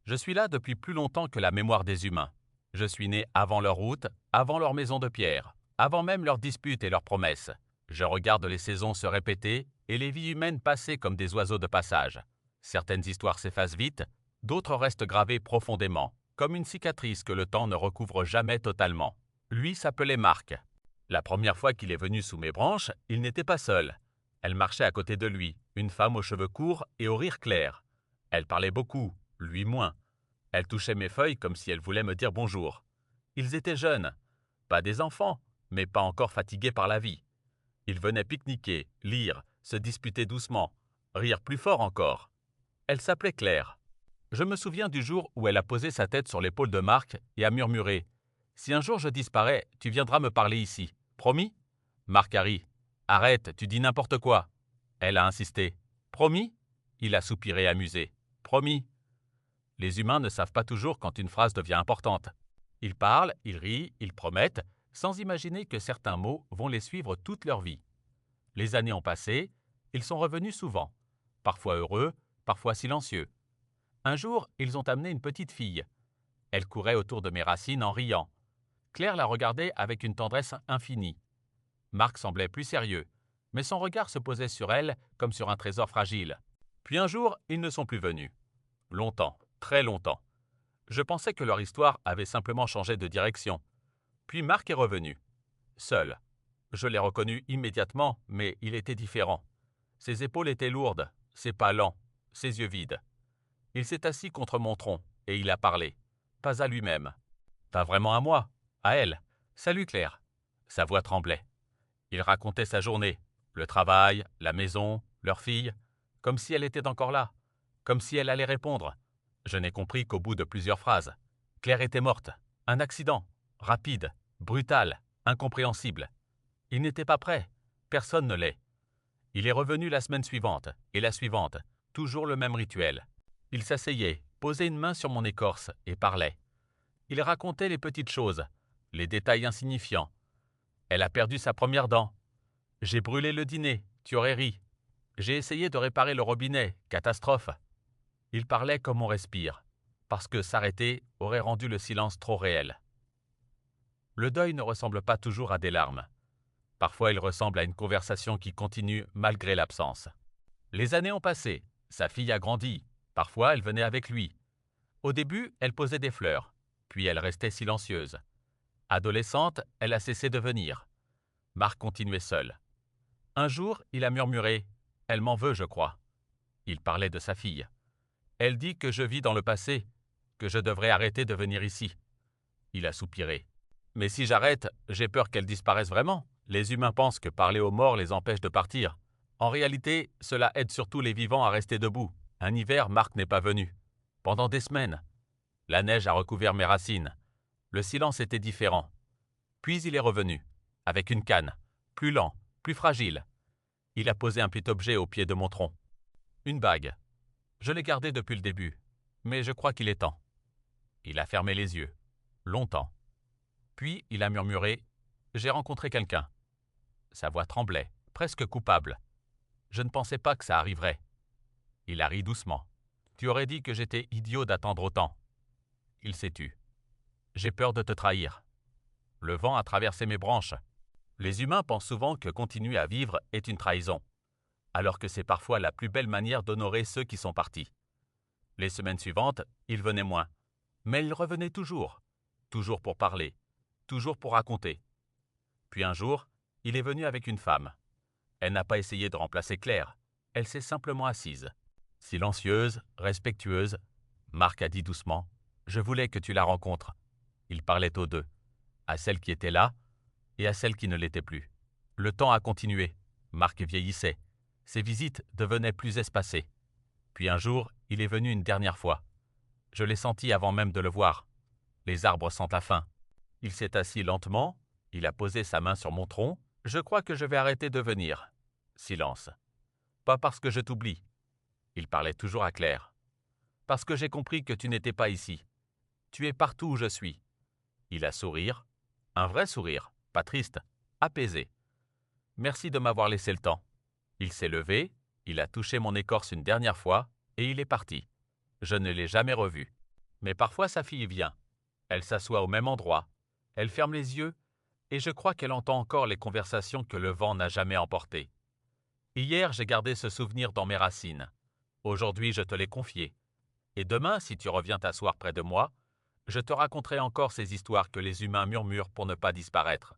Je suis là depuis plus longtemps que la mémoire des humains. Je suis né avant leur route, avant leur maison de pierre, avant même leurs disputes et leurs promesses. Je regarde les saisons se répéter et les vies humaines passer comme des oiseaux de passage. Certaines histoires s'effacent vite, d'autres restent gravées profondément, comme une cicatrice que le temps ne recouvre jamais totalement. Lui s'appelait Marc. La première fois qu'il est venu sous mes branches, il n'était pas seul. Elle marchait à côté de lui, une femme aux cheveux courts et au rire clair. Elle parlait beaucoup, lui moins. Elle touchait mes feuilles comme si elle voulait me dire bonjour. Ils étaient jeunes, pas des enfants, mais pas encore fatigués par la vie. Ils venaient pique-niquer, lire, se disputer doucement, rire plus fort encore. Elle s'appelait Claire. Je me souviens du jour où elle a posé sa tête sur l'épaule de Marc et a murmuré « Si un jour je disparais, tu viendras me parler ici. Promis ?» Marc a ri. « Arrête, tu dis n'importe quoi. » Elle a insisté. « Promis ?» Il a soupiré amusé. « Promis. » Les humains ne savent pas toujours quand une phrase devient importante. Ils parlent, ils rient, ils promettent, sans imaginer que certains mots vont les suivre toute leur vie. Les années ont passé, ils sont revenus souvent, parfois heureux, parfois silencieux. Un jour, ils ont amené une petite fille. Elle courait autour de mes racines en riant. Claire la regardait avec une tendresse infinie. Marc semblait plus sérieux, mais son regard se posait sur elle comme sur un trésor fragile. Puis un jour, ils ne sont plus venus. Longtemps, très longtemps. Je pensais que leur histoire avait simplement changé de direction. Puis Marc est revenu. Seul. Je l'ai reconnu immédiatement, mais il était différent. Ses épaules étaient lourdes, ses pas lents, ses yeux vides. Il s'est assis contre mon tronc et il a parlé. Pas à lui-même. Pas vraiment à moi, à elle. Salut Claire. Sa voix tremblait. Il racontait sa journée, le travail, la maison, leur fille, comme si elle était encore là, comme si elle allait répondre. Je n'ai compris qu'au bout de plusieurs phrases. Claire était morte. Un accident. Rapide, brutal, incompréhensible. Il n'était pas prêt. Personne ne l'est. Il est revenu la semaine suivante, et la suivante, toujours le même rituel. Il s'asseyait, posait une main sur mon écorce et parlait. Il racontait les petites choses, les détails insignifiants. Elle a perdu sa première dent. J'ai brûlé le dîner, tu aurais ri. J'ai essayé de réparer le robinet, catastrophe. Il parlait comme on respire, parce que s'arrêter aurait rendu le silence trop réel. Le deuil ne ressemble pas toujours à des larmes. Parfois, il ressemble à une conversation qui continue malgré l'absence. Les années ont passé, sa fille a grandi, parfois elle venait avec lui. Au début, elle posait des fleurs, puis elle restait silencieuse. Adolescente, elle a cessé de venir. Marc continuait seul. Un jour, il a murmuré « Elle m'en veut, je crois ». Il parlait de sa fille. Elle dit que je vis dans le passé, que je devrais arrêter de venir ici. Il a soupiré. Mais si j'arrête, j'ai peur qu'elle disparaisse vraiment. Les humains pensent que parler aux morts les empêche de partir. En réalité, cela aide surtout les vivants à rester debout. Un hiver, Marc n'est pas venu. Pendant des semaines. La neige a recouvert mes racines. Le silence était différent. Puis il est revenu, avec une canne, plus lent, plus fragile. Il a posé un petit objet au pied de mon tronc. Une bague. Je l'ai gardée depuis le début, mais je crois qu'il est temps. Il a fermé les yeux, longtemps. Puis il a murmuré « J'ai rencontré quelqu'un ». Sa voix tremblait, presque coupable. Je ne pensais pas que ça arriverait. Il a ri doucement. Tu aurais dit que j'étais idiot d'attendre autant. Il s'est tu. J'ai peur de te trahir. Le vent a traversé mes branches. Les humains pensent souvent que continuer à vivre est une trahison, alors que c'est parfois la plus belle manière d'honorer ceux qui sont partis. Les semaines suivantes, il venait moins. Mais il revenait toujours. Toujours pour parler. Toujours pour raconter. Puis un jour, il est venu avec une femme. Elle n'a pas essayé de remplacer Claire. Elle s'est simplement assise. Silencieuse, respectueuse, Marc a dit doucement « Je voulais que tu la rencontres ». Il parlait aux deux, à celle qui était là et à celle qui ne l'était plus. Le temps a continué. Marc vieillissait. Ses visites devenaient plus espacées. Puis un jour, il est venu une dernière fois. Je l'ai senti avant même de le voir. Les arbres sentent la faim. Il s'est assis lentement, il a posé sa main sur mon tronc. Je crois que je vais arrêter de venir. Silence. Pas parce que je t'oublie. Il parlait toujours à Claire. Parce que j'ai compris que tu n'étais pas ici. Tu es partout où je suis. Il a sourire. Un vrai sourire, pas triste, apaisé. Merci de m'avoir laissé le temps. Il s'est levé, il a touché mon écorce une dernière fois et il est parti. Je ne l'ai jamais revu. Mais parfois sa fille vient. Elle s'assoit au même endroit. Elle ferme les yeux et je crois qu'elle entend encore les conversations que le vent n'a jamais emportées. Hier, j'ai gardé ce souvenir dans mes racines. Aujourd'hui, je te l'ai confié. Et demain, si tu reviens t'asseoir près de moi, je te raconterai encore ces histoires que les humains murmurent pour ne pas disparaître.